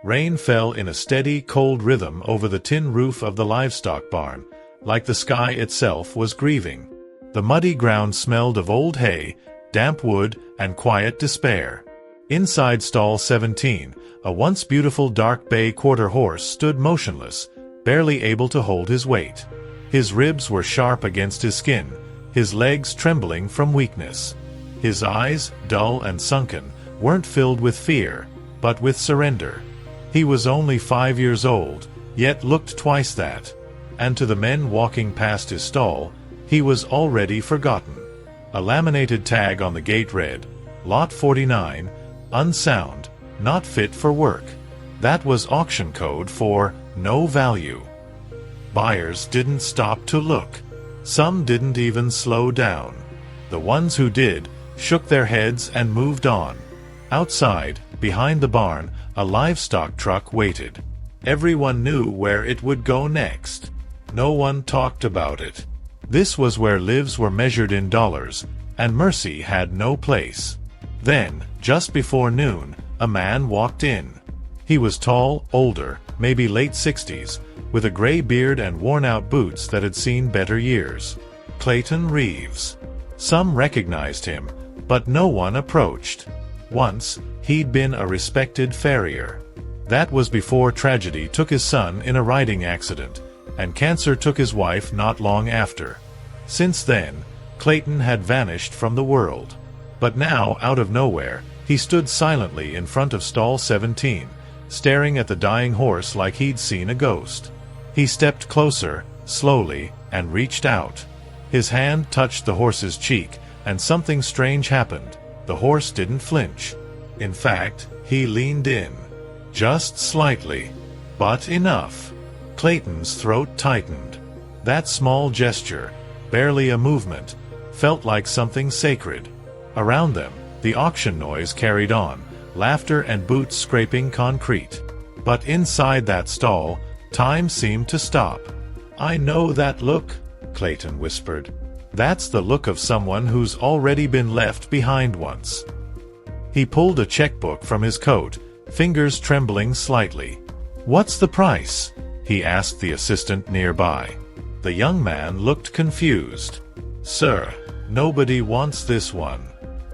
Rain fell in a steady, cold rhythm over the tin roof of the livestock barn, like the sky itself was grieving. The muddy ground smelled of old hay, damp wood, and quiet despair. Inside stall 17, a once beautiful dark bay quarter horse stood motionless, barely able to hold his weight. His ribs were sharp against his skin, his legs trembling from weakness. His eyes, dull and sunken, weren't filled with fear, but with surrender. He was only 5 years old, yet looked twice that. And to the men walking past his stall, he was already forgotten. A laminated tag on the gate read, Lot 49, unsound, not fit for work. That was auction code for no value. Buyers didn't stop to look. Some didn't even slow down. The ones who did shook their heads and moved on. Outside, behind the barn, a livestock truck waited. Everyone knew where it would go next. No one talked about it. This was where lives were measured in dollars, and mercy had no place. Then, just before noon, a man walked in. He was tall, older, maybe late 60s, with a gray beard and worn-out boots that had seen better years. Clayton Reeves. Some recognized him, but no one approached. Once, he'd been a respected farrier. That was before tragedy took his son in a riding accident, and cancer took his wife not long after. Since then, Clayton had vanished from the world. But now, out of nowhere, he stood silently in front of stall 17, staring at the dying horse like he'd seen a ghost. He stepped closer, slowly, and reached out. His hand touched the horse's cheek, and something strange happened. The horse didn't flinch. In fact, he leaned in. Just slightly. But enough. Clayton's throat tightened. That small gesture, barely a movement, felt like something sacred. Around them, the auction noise carried on, laughter and boots scraping concrete. But inside that stall, time seemed to stop. "I know that look," Clayton whispered. "That's the look of someone who's already been left behind once." He pulled a checkbook from his coat, fingers trembling slightly. "What's the price?" he asked the assistant nearby. The young man looked confused. "Sir, nobody wants this one."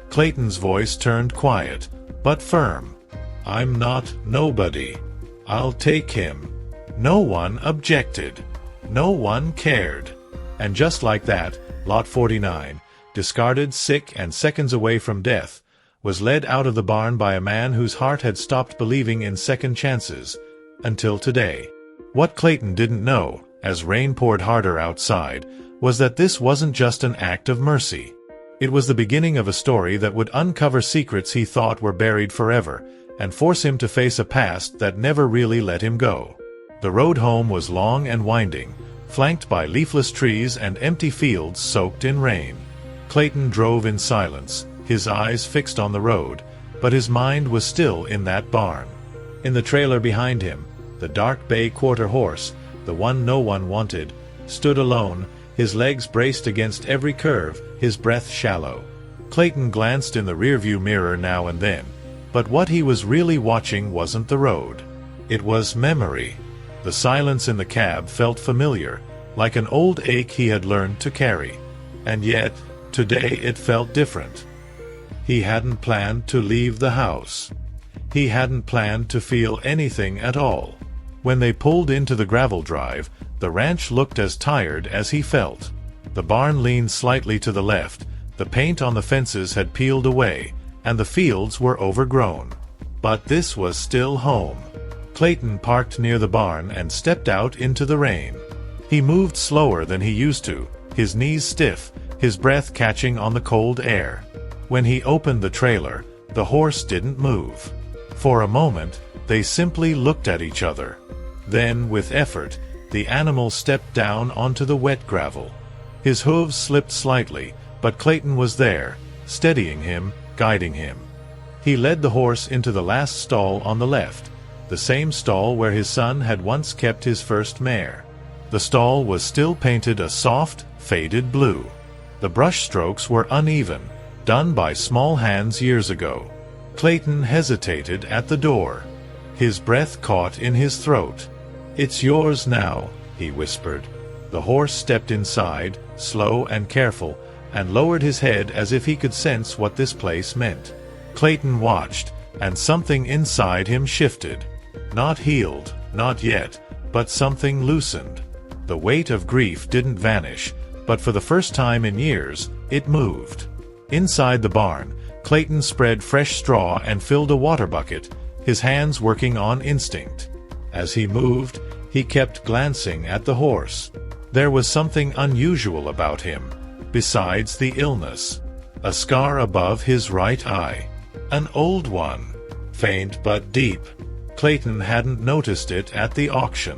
Clayton's voice turned quiet, but firm. "I'm not nobody. I'll take him." No one objected. No one cared. And just like that, Lot 49, discarded, sick, and seconds away from death, was led out of the barn by a man whose heart had stopped believing in second chances, until today. What Clayton didn't know, as rain poured harder outside, was that this wasn't just an act of mercy. It was the beginning of a story that would uncover secrets he thought were buried forever, and force him to face a past that never really let him go. The road home was long and winding, flanked by leafless trees and empty fields soaked in rain. Clayton drove in silence, his eyes fixed on the road, but his mind was still in that barn. In the trailer behind him, the dark bay quarter horse, the one no one wanted, stood alone, his legs braced against every curve, his breath shallow. Clayton glanced in the rearview mirror now and then, but what he was really watching wasn't the road. It was memory. The silence in the cab felt familiar, like an old ache he had learned to carry. And yet, today it felt different. He hadn't planned to leave the house. He hadn't planned to feel anything at all. When they pulled into the gravel drive, the ranch looked as tired as he felt. The barn leaned slightly to the left, the paint on the fences had peeled away, and the fields were overgrown. But this was still home. Clayton parked near the barn and stepped out into the rain. He moved slower than he used to, his knees stiff, his breath catching on the cold air. When he opened the trailer, the horse didn't move. For a moment, they simply looked at each other. Then, with effort, the animal stepped down onto the wet gravel. His hooves slipped slightly, but Clayton was there, steadying him, guiding him. He led the horse into the last stall on the left, the same stall where his son had once kept his first mare. The stall was still painted a soft, faded blue. The brush strokes were uneven, done by small hands years ago. Clayton hesitated at the door. His breath caught in his throat. "It's yours now," he whispered. The horse stepped inside, slow and careful, and lowered his head as if he could sense what this place meant. Clayton watched, and something inside him shifted. Not healed, not yet, but something loosened. The weight of grief didn't vanish, but for the first time in years, it moved. Inside the barn, Clayton spread fresh straw and filled a water bucket, his hands working on instinct. As he moved, he kept glancing at the horse. There was something unusual about him, besides the illness. A scar above his right eye. An old one. Faint but deep. Clayton hadn't noticed it at the auction.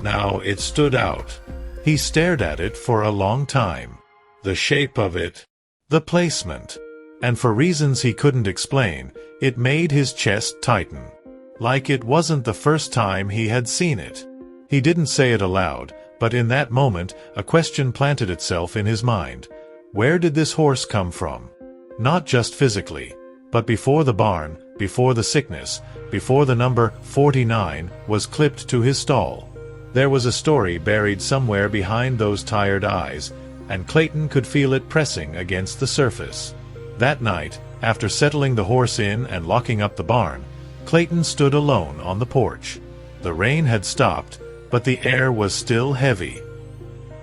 Now it stood out. He stared at it for a long time. The shape of it. The placement. And for reasons he couldn't explain, it made his chest tighten. Like it wasn't the first time he had seen it. He didn't say it aloud, but in that moment, a question planted itself in his mind. Where did this horse come from? Not just physically, but before the barn, before the sickness, before the number 49 was clipped to his stall. There was a story buried somewhere behind those tired eyes, and Clayton could feel it pressing against the surface. That night, after settling the horse in and locking up the barn, Clayton stood alone on the porch. The rain had stopped, but the air was still heavy.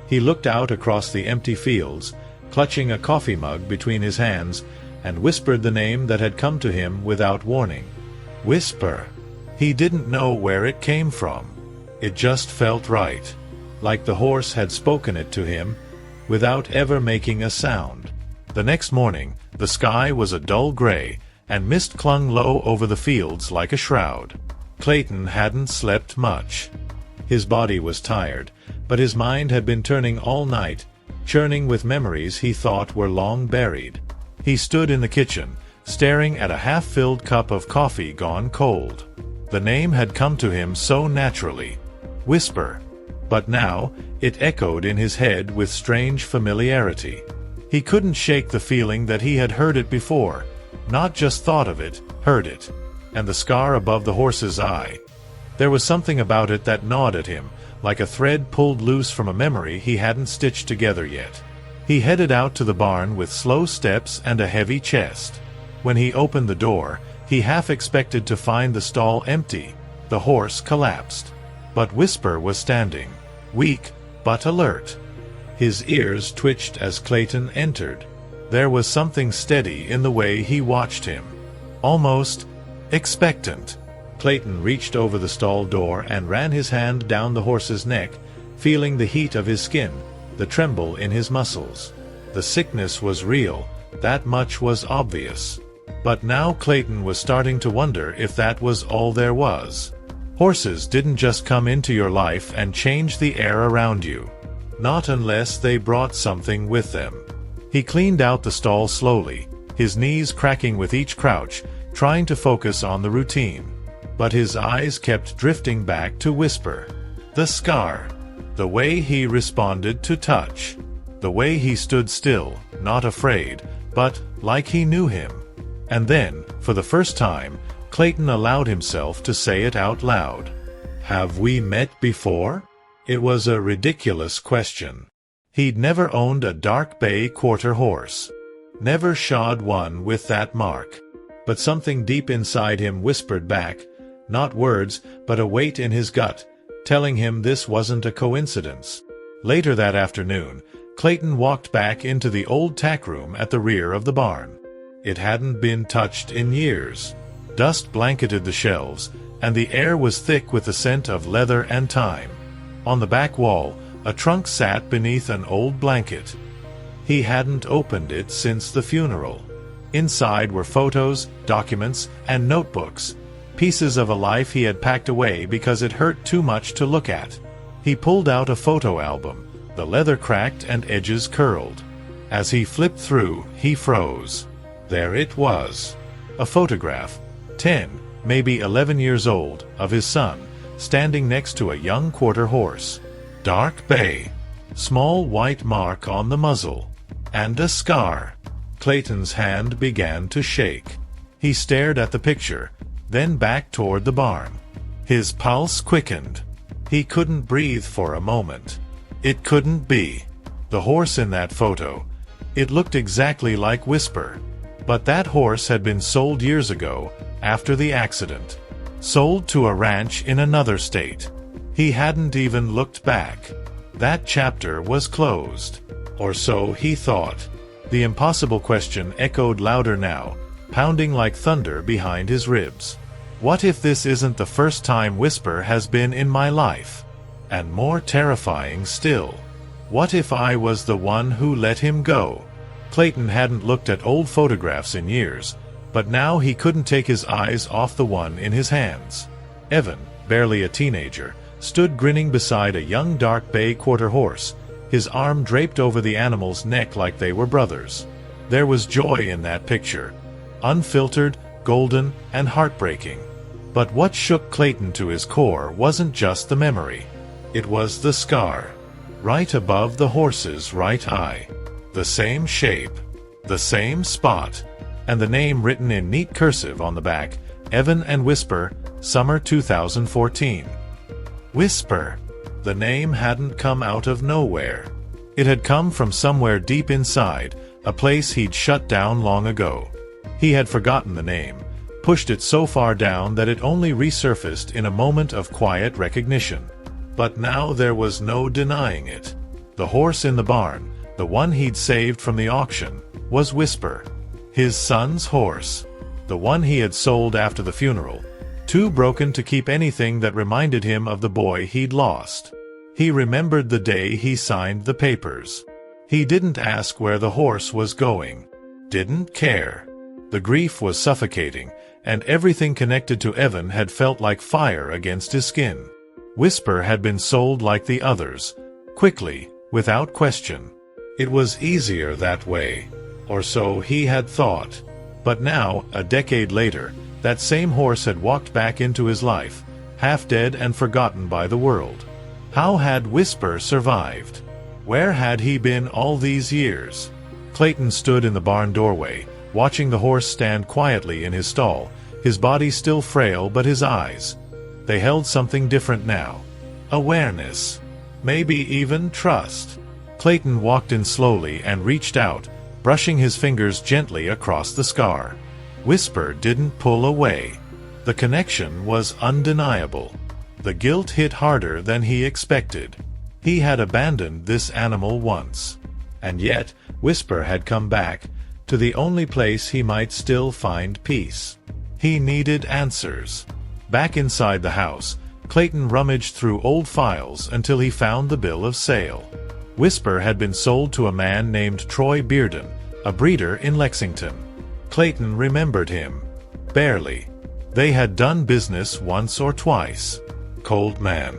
He looked out across the empty fields, clutching a coffee mug between his hands, and whispered the name that had come to him without warning. Whisper. He didn't know where it came from. It just felt right, like the horse had spoken it to him, without ever making a sound. The next morning, the sky was a dull gray, and mist clung low over the fields like a shroud. Clayton hadn't slept much. His body was tired, but his mind had been turning all night, churning with memories he thought were long buried. He stood in the kitchen, staring at a half-filled cup of coffee gone cold. The name had come to him so naturally. Whisper. But now, it echoed in his head with strange familiarity. He couldn't shake the feeling that he had heard it before, not just thought of it, heard it. And the scar above the horse's eye. There was something about it that gnawed at him, like a thread pulled loose from a memory he hadn't stitched together yet. He headed out to the barn with slow steps and a heavy chest. When he opened the door, he half expected to find the stall empty. The horse collapsed. But Whisper was standing, weak but alert. His ears twitched as Clayton entered. There was something steady in the way he watched him. Almost expectant. Clayton reached over the stall door and ran his hand down the horse's neck, feeling the heat of his skin, the tremble in his muscles. The sickness was real, that much was obvious. But now Clayton was starting to wonder if that was all there was. Horses didn't just come into your life and change the air around you. Not unless they brought something with them. He cleaned out the stall slowly, his knees cracking with each crouch, trying to focus on the routine. But his eyes kept drifting back to Whisper. The scar. The way he responded to touch. The way he stood still, not afraid, but like he knew him. And then, for the first time, Clayton allowed himself to say it out loud. Have we met before? It was a ridiculous question. He'd never owned a dark bay quarter horse. Never shod one with that mark. But something deep inside him whispered back, not words, but a weight in his gut, telling him this wasn't a coincidence. Later that afternoon, Clayton walked back into the old tack room at the rear of the barn. It hadn't been touched in years. Dust blanketed the shelves, and the air was thick with the scent of leather and time. On the back wall, a trunk sat beneath an old blanket. He hadn't opened it since the funeral. Inside were photos, documents, and notebooks, pieces of a life he had packed away because it hurt too much to look at. He pulled out a photo album, the leather cracked and edges curled. As he flipped through, he froze. There it was. A photograph, 10, maybe 11 years old, of his son, standing next to a young quarter horse. Dark bay. Small white mark on the muzzle. And a scar. Clayton's hand began to shake. He stared at the picture, then back toward the barn. His pulse quickened. He couldn't breathe for a moment. It couldn't be. The horse in that photo. It looked exactly like Whisper. But that horse had been sold years ago, after the accident. Sold to a ranch in another state. He hadn't even looked back. That chapter was closed. Or so he thought. The impossible question echoed louder now, pounding like thunder behind his ribs. What if this isn't the first time Whisper has been in my life? And more terrifying still, what if I was the one who let him go? Clayton hadn't looked at old photographs in years, but now he couldn't take his eyes off the one in his hands. Evan, barely a teenager, stood grinning beside a young dark bay quarter horse, his arm draped over the animal's neck like they were brothers. There was joy in that picture, unfiltered, golden, and heartbreaking. But what shook Clayton to his core wasn't just the memory. It was the scar. Right above the horse's right eye. The same shape, the same spot, and the name written in neat cursive on the back, Evan and Whisper, summer 2014. Whisper. The name hadn't come out of nowhere. It had come from somewhere deep inside, a place he'd shut down long ago. He had forgotten the name, pushed it so far down that it only resurfaced in a moment of quiet recognition. But now there was no denying it. The horse in the barn, the one he'd saved from the auction, was Whisper. His son's horse. The one he had sold after the funeral, too broken to keep anything that reminded him of the boy he'd lost. He remembered the day he signed the papers. He didn't ask where the horse was going. Didn't care. The grief was suffocating, and everything connected to Evan had felt like fire against his skin. Whisper had been sold like the others, quickly, without question. It was easier that way, or so he had thought. But now, a decade later, that same horse had walked back into his life, half dead and forgotten by the world. How had Whisper survived? Where had he been all these years? Clayton stood in the barn doorway, watching the horse stand quietly in his stall, his body still frail but his eyes. They held something different now. Awareness. Maybe even trust. Clayton walked in slowly and reached out, brushing his fingers gently across the scar. Whisper didn't pull away. The connection was undeniable. The guilt hit harder than he expected. He had abandoned this animal once. And yet, Whisper had come back, to the only place he might still find peace. He needed answers. Back inside the house, Clayton rummaged through old files until he found the bill of sale. Whisper had been sold to a man named Troy Bearden, a breeder in Lexington. Clayton remembered him. Barely. They had done business once or twice. Cold man.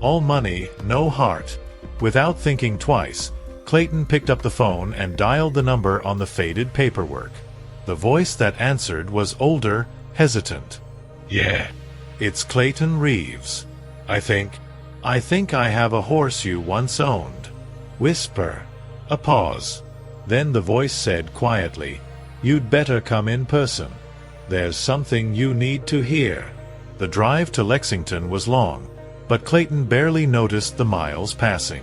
All money, no heart. Without thinking twice, Clayton picked up the phone and dialed the number on the faded paperwork. The voice that answered was older, hesitant. Yeah. It's Clayton Reeves. I think I have a horse you once owned. Whisper. A pause. Then the voice said quietly, "You'd better come in person. There's something you need to hear." The drive to Lexington was long, but Clayton barely noticed the miles passing.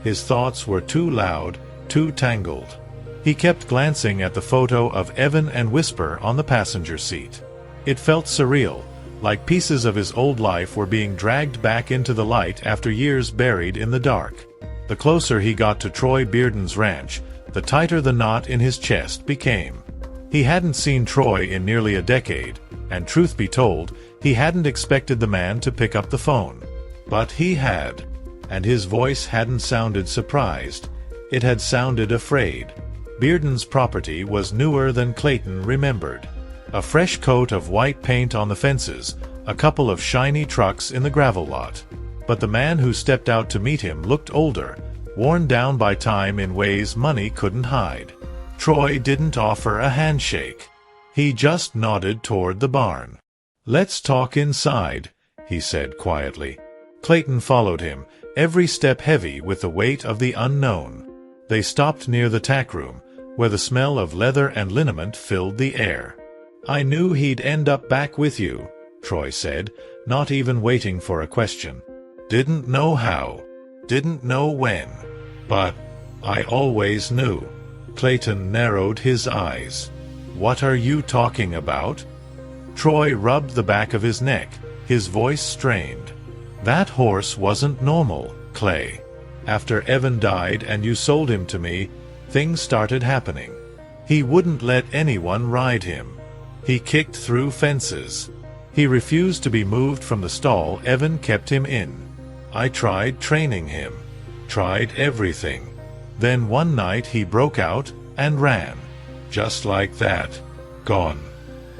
His thoughts were too loud, too tangled. He kept glancing at the photo of Evan and Whisper on the passenger seat. It felt surreal, like pieces of his old life were being dragged back into the light after years buried in the dark. The closer he got to Troy Bearden's ranch, the tighter the knot in his chest became. He hadn't seen Troy in nearly a decade, and truth be told, he hadn't expected the man to pick up the phone. But he had, and his voice hadn't sounded surprised. It had sounded afraid. Bearden's property was newer than Clayton remembered. A fresh coat of white paint on the fences, a couple of shiny trucks in the gravel lot. But the man who stepped out to meet him looked older, worn down by time in ways money couldn't hide. Troy didn't offer a handshake. He just nodded toward the barn. "Let's talk inside," he said quietly. Clayton followed him, every step heavy with the weight of the unknown. They stopped near the tack room, where the smell of leather and liniment filled the air. "I knew he'd end up back with you," Troy said, not even waiting for a question. Didn't know how. Didn't know when. But I always knew. Clayton narrowed his eyes. What are you talking about? Troy rubbed the back of his neck, his voice strained. That horse wasn't normal, Clay. After Evan died and you sold him to me, things started happening. He wouldn't let anyone ride him. He kicked through fences. He refused to be moved from the stall Evan kept him in. I tried training him. Tried everything. Then one night he broke out and ran. Just like that. Gone.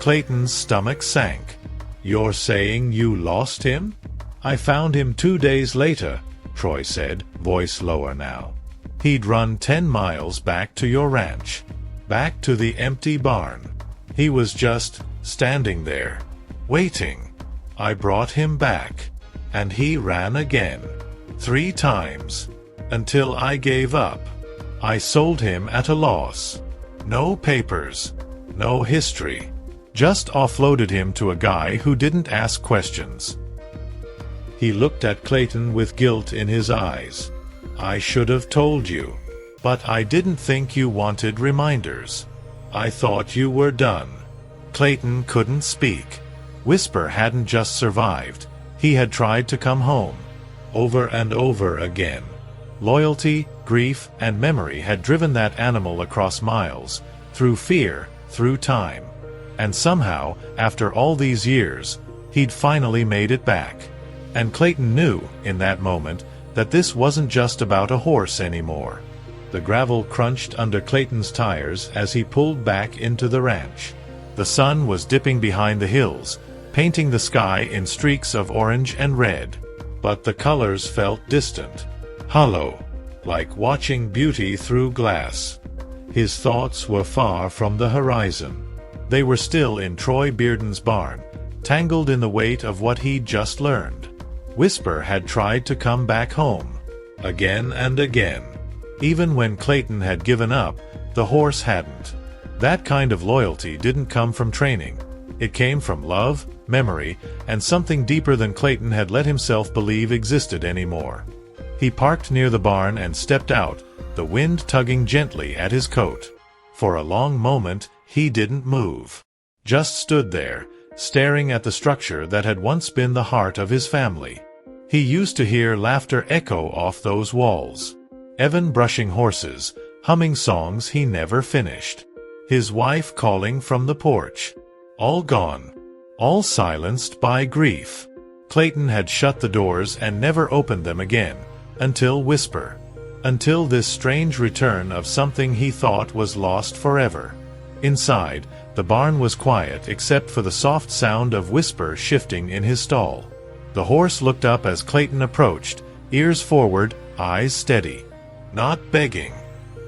Clayton's stomach sank. You're saying you lost him? I found him 2 days later, Troy said, voice lower now. He'd run 10 miles back to your ranch. Back to the empty barn. He was just standing there, waiting. I brought him back, and he ran again. 3 times. Until I gave up. I sold him at a loss. No papers. No history. Just offloaded him to a guy who didn't ask questions. He looked at Clayton with guilt in his eyes. I should have told you. But I didn't think you wanted reminders. I thought you were done. Clayton couldn't speak. Whisper hadn't just survived. He had tried to come home. Over and over again. Loyalty, grief, and memory had driven that animal across miles, through fear, through time. And somehow, after all these years, he'd finally made it back. And Clayton knew, in that moment, that this wasn't just about a horse anymore. The gravel crunched under Clayton's tires as he pulled back into the ranch. The sun was dipping behind the hills, painting the sky in streaks of orange and red. But the colors felt distant, hollow, like watching beauty through glass. His thoughts were far from the horizon. They were still in Troy Bearden's barn, tangled in the weight of what he'd just learned. Whisper had tried to come back home, again and again. Even when Clayton had given up, the horse hadn't. That kind of loyalty didn't come from training. It came from love, memory, and something deeper than Clayton had let himself believe existed anymore. He parked near the barn and stepped out, the wind tugging gently at his coat. For a long moment, he didn't move. Just stood there, staring at the structure that had once been the heart of his family. He used to hear laughter echo off those walls. Evan brushing horses, humming songs he never finished. His wife calling from the porch. All gone. All silenced by grief. Clayton had shut the doors and never opened them again, until Whisper. Until this strange return of something he thought was lost forever. Inside, the barn was quiet except for the soft sound of Whisper shifting in his stall. The horse looked up as Clayton approached, ears forward, eyes steady. Not begging.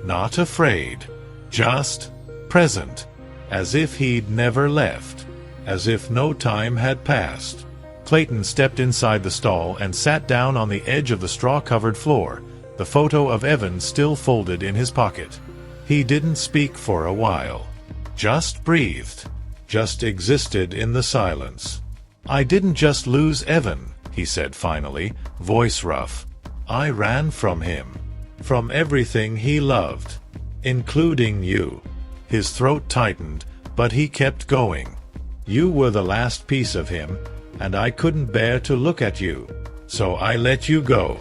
Not afraid. Just present. As if he'd never left. As if no time had passed. Clayton stepped inside the stall and sat down on the edge of the straw-covered floor, the photo of Evan still folded in his pocket. He didn't speak for a while. Just breathed. Just existed in the silence. I didn't just lose Evan, he said finally, voice rough. I ran from him. From everything he loved. Including you. His throat tightened, but he kept going. You were the last piece of him, and I couldn't bear to look at you. So I let you go.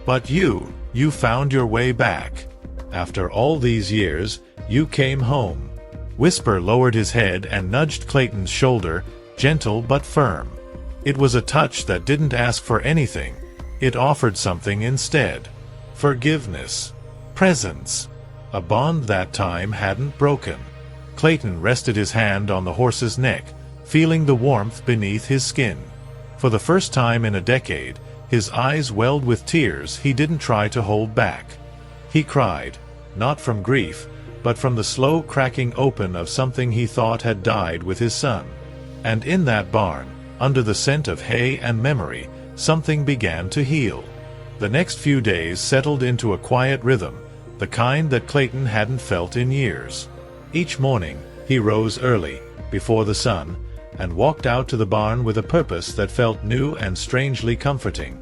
But you found your way back. After all these years, you came home. Whisper lowered his head and nudged Clayton's shoulder, gentle but firm. It was a touch that didn't ask for anything. It offered something instead. Forgiveness. Presence. A bond that time hadn't broken. Clayton rested his hand on the horse's neck, feeling the warmth beneath his skin. For the first time in a decade, his eyes welled with tears he didn't try to hold back. He cried, not from grief, but from the slow cracking open of something he thought had died with his son. And in that barn, under the scent of hay and memory, something began to heal. The next few days settled into a quiet rhythm, the kind that Clayton hadn't felt in years. Each morning, he rose early, before the sun, and walked out to the barn with a purpose that felt new and strangely comforting.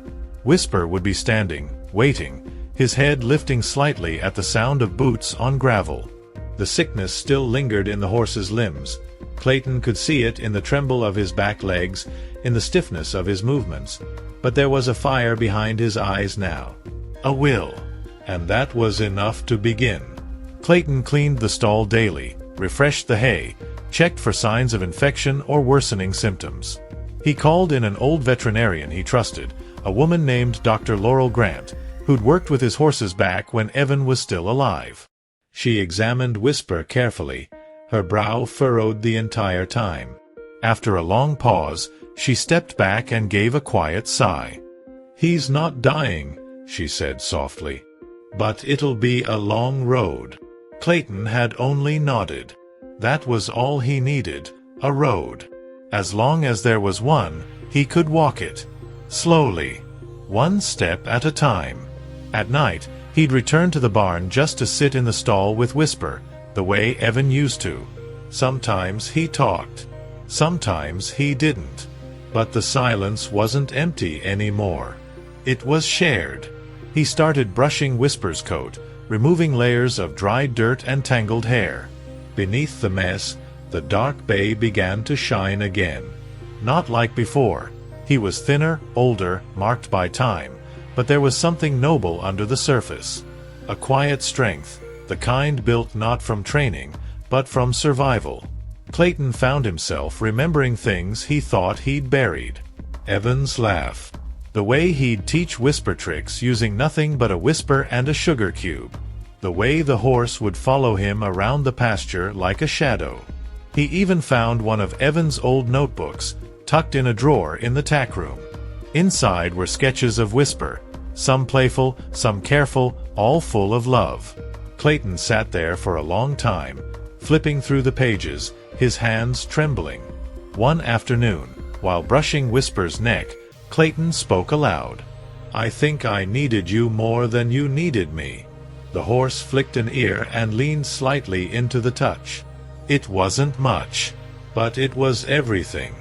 Whisper would be standing, waiting, his head lifting slightly at the sound of boots on gravel. The sickness still lingered in the horse's limbs. Clayton could see it in the tremble of his back legs, in the stiffness of his movements, but there was a fire behind his eyes now. A will. And that was enough to begin. Clayton cleaned the stall daily, refreshed the hay, checked for signs of infection or worsening symptoms. He called in an old veterinarian he trusted, a woman named Dr. Laurel Grant, who'd worked with his horses back when Evan was still alive. She examined Whisper carefully, her brow furrowed the entire time. After a long pause, she stepped back and gave a quiet sigh. "He's not dying," she said softly. "But it'll be a long road." Clayton had only nodded. That was all he needed, a road. As long as there was one, he could walk it. Slowly. One step at a time. At night, he'd return to the barn just to sit in the stall with Whisper, the way Evan used to. Sometimes he talked. Sometimes he didn't. But the silence wasn't empty anymore. It was shared. He started brushing Whisper's coat, removing layers of dry dirt and tangled hair. Beneath the mess, the dark bay began to shine again. Not like before. He was thinner, older, marked by time, but there was something noble under the surface. A quiet strength, the kind built not from training, but from survival. Clayton found himself remembering things he thought he'd buried. Evan's laugh. The way he'd teach Whisper tricks using nothing but a whisper and a sugar cube. The way the horse would follow him around the pasture like a shadow. He even found one of Evan's old notebooks, tucked in a drawer in the tack room. Inside were sketches of Whisper, some playful, some careful, all full of love. Clayton sat there for a long time, flipping through the pages, his hands trembling. One afternoon, while brushing Whisper's neck, Clayton spoke aloud. "I think I needed you more than you needed me." The horse flicked an ear and leaned slightly into the touch. It wasn't much, but it was everything.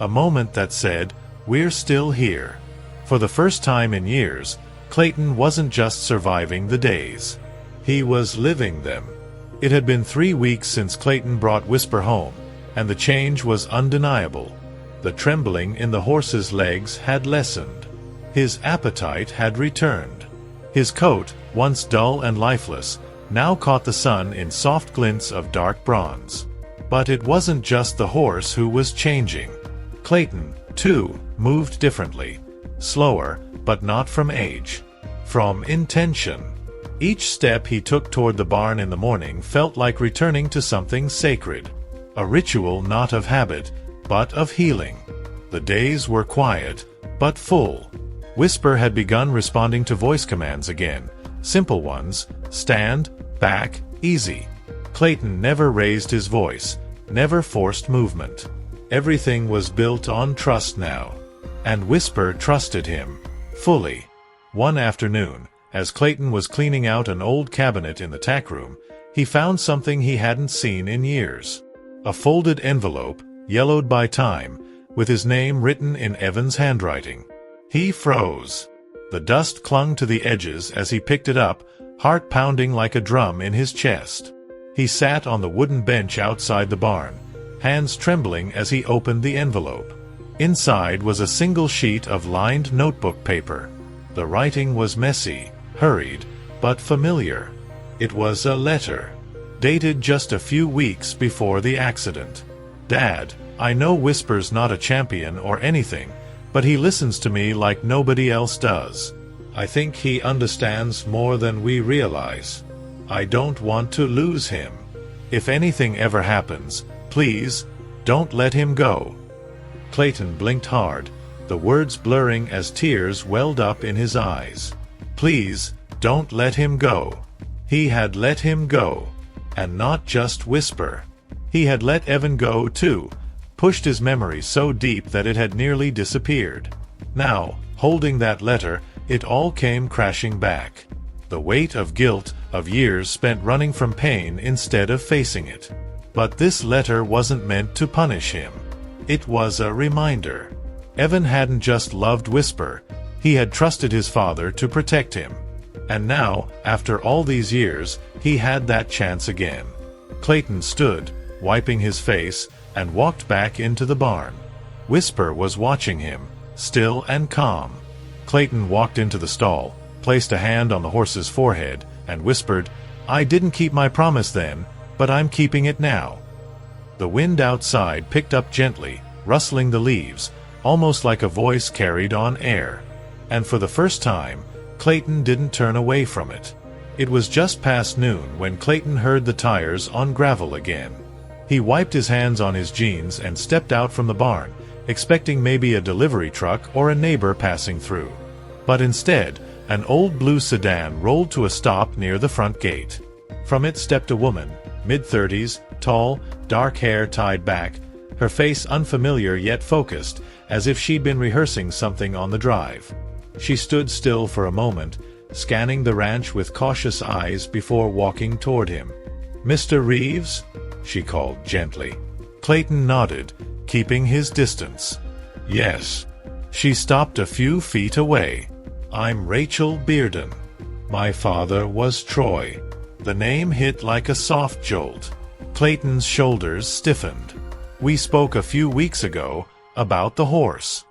A moment that said, "We're still here." For the first time in years, Clayton wasn't just surviving the days. He was living them. It had been 3 weeks since Clayton brought Whisper home, and the change was undeniable. The trembling in the horse's legs had lessened. His appetite had returned. His coat, once dull and lifeless, now caught the sun in soft glints of dark bronze. But it wasn't just the horse who was changing. Clayton, too, moved differently. Slower, but not from age. From intention. Each step he took toward the barn in the morning felt like returning to something sacred. A ritual not of habit, but of healing. The days were quiet, but full. Whisper had begun responding to voice commands again. Simple ones: stand, back, easy. Clayton never raised his voice, never forced movement. Everything was built on trust now. And Whisper trusted him. Fully. One afternoon, as Clayton was cleaning out an old cabinet in the tack room, he found something he hadn't seen in years. A folded envelope, yellowed by time, with his name written in Evan's handwriting. He froze. The dust clung to the edges as he picked it up, heart pounding like a drum in his chest. He sat on the wooden bench outside the barn, hands trembling as he opened the envelope. Inside was a single sheet of lined notebook paper. The writing was messy, hurried, but familiar. It was a letter, dated just a few weeks before the accident. "Dad, I know Whisper's not a champion or anything, but he listens to me like nobody else does. I think he understands more than we realize. I don't want to lose him. If anything ever happens, please, don't let him go." Clayton blinked hard, the words blurring as tears welled up in his eyes. Please, don't let him go. He had let him go. And not just Whisper. He had let Evan go, too, pushed his memory so deep that it had nearly disappeared. Now, holding that letter, it all came crashing back. The weight of guilt, of years spent running from pain instead of facing it. But this letter wasn't meant to punish him. It was a reminder. Evan hadn't just loved Whisper, he had trusted his father to protect him. And now, after all these years, he had that chance again. Clayton stood, wiping his face, and walked back into the barn. Whisper was watching him, still and calm. Clayton walked into the stall, placed a hand on the horse's forehead, and whispered, "I didn't keep my promise then, but I'm keeping it now." The wind outside picked up gently, rustling the leaves, almost like a voice carried on air. And for the first time, Clayton didn't turn away from it. It was just past noon when Clayton heard the tires on gravel again. He wiped his hands on his jeans and stepped out from the barn, expecting maybe a delivery truck or a neighbor passing through. But instead, an old blue sedan rolled to a stop near the front gate. From it stepped a woman, mid-30s, tall, dark hair tied back, her face unfamiliar yet focused, as if she'd been rehearsing something on the drive. She stood still for a moment, scanning the ranch with cautious eyes before walking toward him. "Mr. Reeves?" she called gently. Clayton nodded, keeping his distance. "Yes." She stopped a few feet away. "I'm Rachel Bearden. My father was Troy." The name hit like a soft jolt. Clayton's shoulders stiffened. "We spoke a few weeks ago about the horse."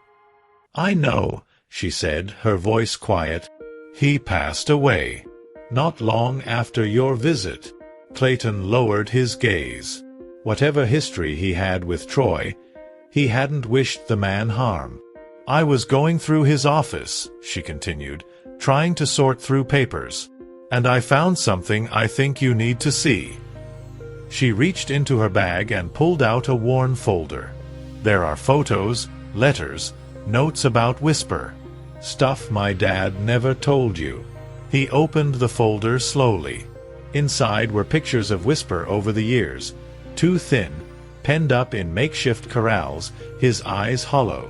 "I know," she said, her voice quiet. "He passed away. Not long after your visit." Clayton lowered his gaze. Whatever history he had with Troy, he hadn't wished the man harm. "I was going through his office," she continued, "trying to sort through papers. And I found something I think you need to see." She reached into her bag and pulled out a worn folder. "There are photos, letters, notes about Whisper. Stuff my dad never told you." He opened the folder slowly. Inside were pictures of Whisper over the years, too thin, penned up in makeshift corrals, his eyes hollow.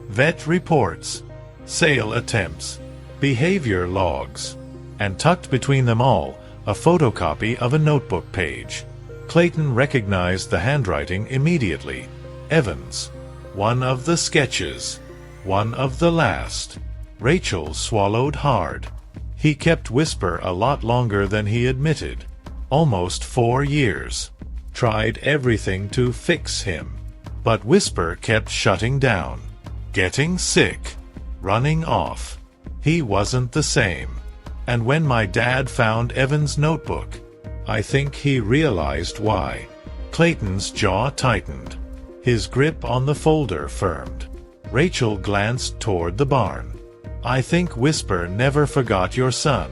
Vet reports, sale attempts, behavior logs, and tucked between them all, a photocopy of a notebook page. Clayton recognized the handwriting immediately. Evans. One of the sketches. One of the last. Rachel swallowed hard. He kept Whisper a lot longer than he admitted. Almost 4 years. Tried everything to fix him. But Whisper kept shutting down. Getting sick. Running off. He wasn't the same. And when my dad found Evan's notebook, I think he realized why. Clayton's jaw tightened. His grip on the folder firmed. Rachel glanced toward the barn. "I think Whisper never forgot your son.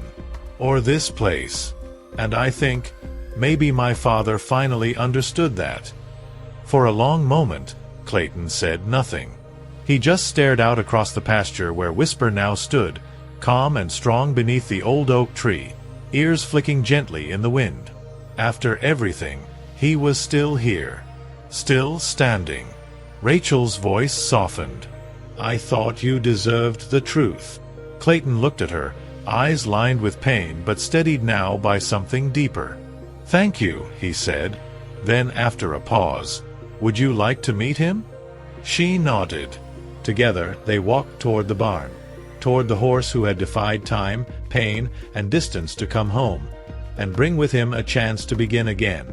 Or this place. And I think, maybe my father finally understood that." For a long moment, Clayton said nothing. He just stared out across the pasture where Whisper now stood, calm and strong beneath the old oak tree, ears flicking gently in the wind. After everything, he was still here. Still standing. Rachel's voice softened. "I thought you deserved the truth." Clayton looked at her, eyes lined with pain but steadied now by something deeper. "Thank you," he said. Then, after a pause, "Would you like to meet him?" She nodded. Together, they walked toward the barn, toward the horse who had defied time, pain, and distance to come home, and bring with him a chance to begin again.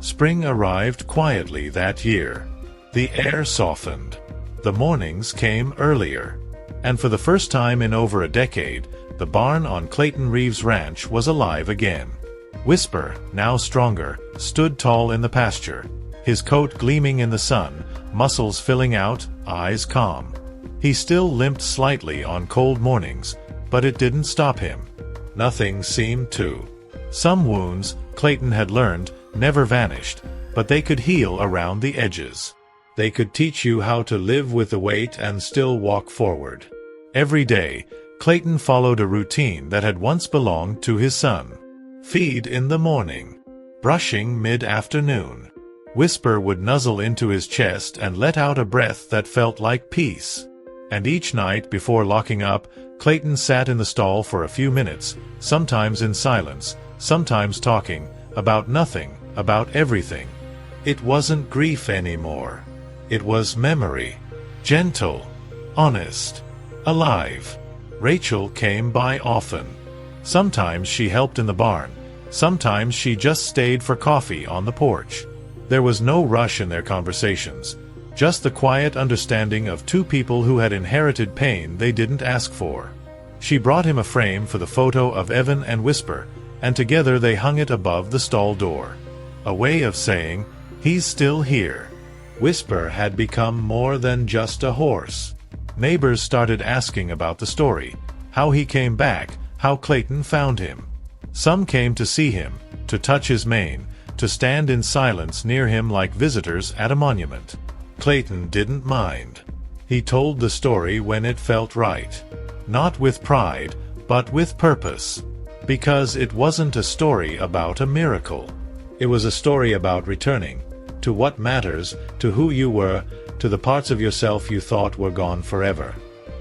Spring arrived quietly that year. The air softened. The mornings came earlier. And for the first time in over a decade, the barn on Clayton Reeves' ranch was alive again. Whisper, now stronger, stood tall in the pasture, his coat gleaming in the sun, muscles filling out, eyes calm. He still limped slightly on cold mornings, but it didn't stop him. Nothing seemed to. Some wounds, Clayton had learned, never vanished, but they could heal around the edges. They could teach you how to live with the weight and still walk forward. Every day, Clayton followed a routine that had once belonged to his son. Feed in the morning. Brushing mid-afternoon. Whisper would nuzzle into his chest and let out a breath that felt like peace. And each night, before locking up, Clayton sat in the stall for a few minutes, sometimes in silence, sometimes talking, about nothing, about everything. It wasn't grief anymore. It was memory. Gentle, honest, alive. Rachel came by often. Sometimes she helped in the barn. Sometimes she just stayed for coffee on the porch. There was no rush in their conversations, just the quiet understanding of two people who had inherited pain they didn't ask for. She brought him a frame for the photo of Evan and Whisper, and together they hung it above the stall door. A way of saying, he's still here. Whisper had become more than just a horse. Neighbors started asking about the story, how he came back, how Clayton found him. Some came to see him, to touch his mane, to stand in silence near him like visitors at a monument. Clayton didn't mind. He told the story when it felt right. Not with pride, but with purpose. Because it wasn't a story about a miracle. It was a story about returning to what matters, to who you were, to the parts of yourself you thought were gone forever.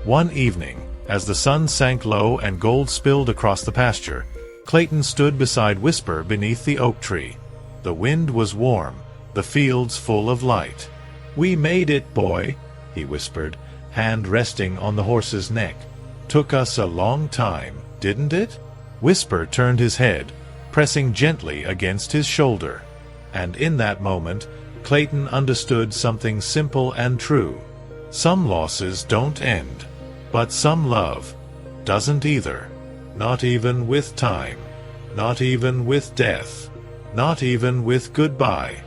One evening, as the sun sank low and gold spilled across the pasture, Clayton stood beside Whisper beneath the oak tree. The wind was warm, the fields full of light. "We made it, boy," he whispered, hand resting on the horse's neck. "Took us a long time, didn't it?" Whisper turned his head, pressing gently against his shoulder. And in that moment, Clayton understood something simple and true. Some losses don't end, but some love doesn't either. Not even with time. Not even with death. Not even with goodbye.